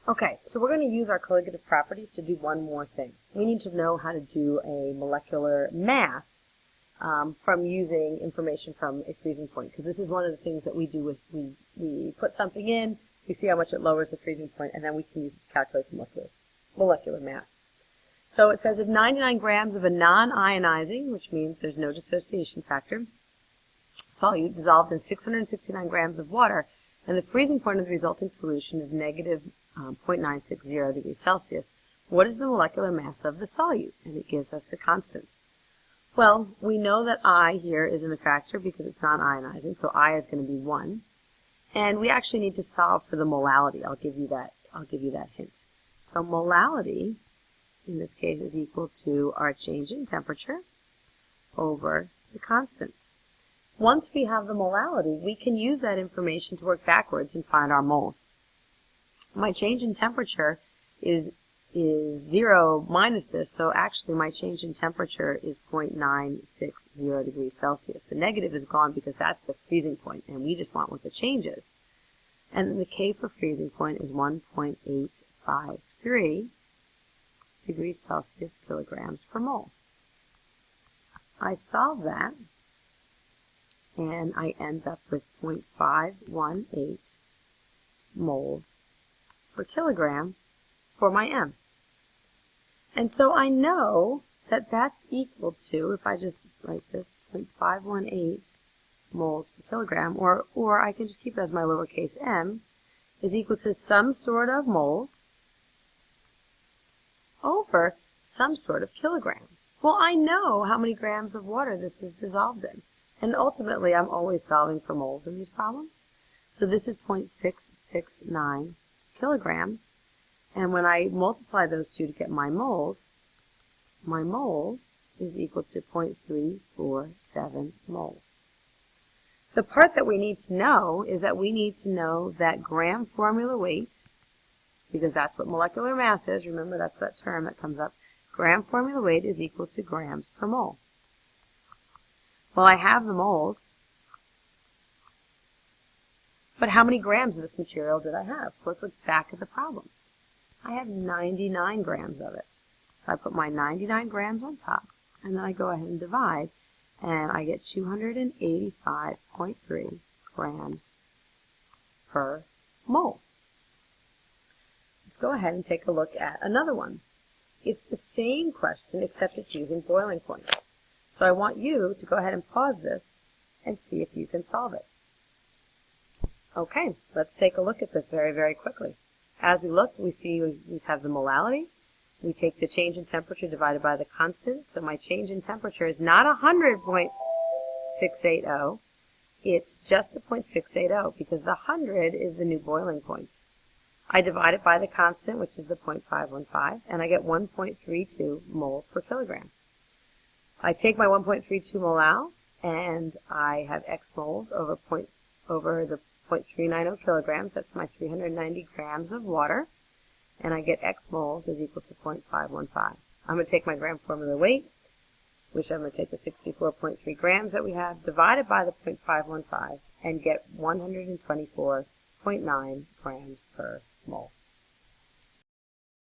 Okay, so we're going to use our colligative properties to do one more thing. We need to know how to do a molecular mass from using information from a freezing point, because this is one of the things that we do with, we put something in, we see how much it lowers the freezing point, and then we can use it to calculate the molecular mass. So it says if 99 grams of a non-ionizing, which means there's no dissociation factor, solute dissolved in 669 grams of water, and the freezing point of the resulting solution is negative 0.960 degrees Celsius, what is the molecular mass of the solute? And it gives us the constants. Well, we know that I here isn't a factor because it's non-ionizing, so I is going to be 1. And we actually need to solve for the molality. I'll give you that hint. So molality, in this case, is equal to our change in temperature over the constants. Once we have the molality, we can use that information to work backwards and find our moles. My change in temperature is 0 minus this, so actually my change in temperature is 0.960 degrees Celsius. The negative is gone because that's the freezing point, and we just want what the change is. And the K for freezing point is 1.853 degrees Celsius kilograms per mole. I solve that, and I end up with 0.518 moles per kilogram for my M. And so I know that that's equal to, if I just write this, 0.518 moles per kilogram, or I can just keep it as my lowercase m, is equal to some sort of moles over some sort of kilograms. Well, I know how many grams of water this is dissolved in. And ultimately, I'm always solving for moles in these problems. So this is 0.669 kilograms. And when I multiply those two to get my moles is equal to 0.347 moles. The part that we need to know is that we need to know that gram formula weight, because that's what molecular mass is. Remember, that's that term that comes up. Gram formula weight is equal to grams per mole. Well, I have the moles, but how many grams of this material did I have? Let's look back at the problem. I have 99 grams of it. So I put my 99 grams on top, and then I go ahead and divide, and I get 285.3 grams per mole. Let's go ahead and take a look at another one. It's the same question, except it's using boiling point. So I want you to go ahead and pause this and see if you can solve it. Okay, let's take a look at this very, very quickly. As we look, we see we have the molality. We take the change in temperature divided by the constant. So my change in temperature is not 100.680. It's just the 0.680 because the 100 is the new boiling point. I divide it by the constant, which is the 0.515, and I get 1.32 moles per kilogram. I take my 1.32 mole out, and I have X moles over the 0.390 kilograms. That's my 390 grams of water. And I get X moles is equal to 0.515. I'm going to take my gram formula weight, which I'm going to take the 64.3 grams that we have, divided by the 0.515, and get 124.9 grams per mole.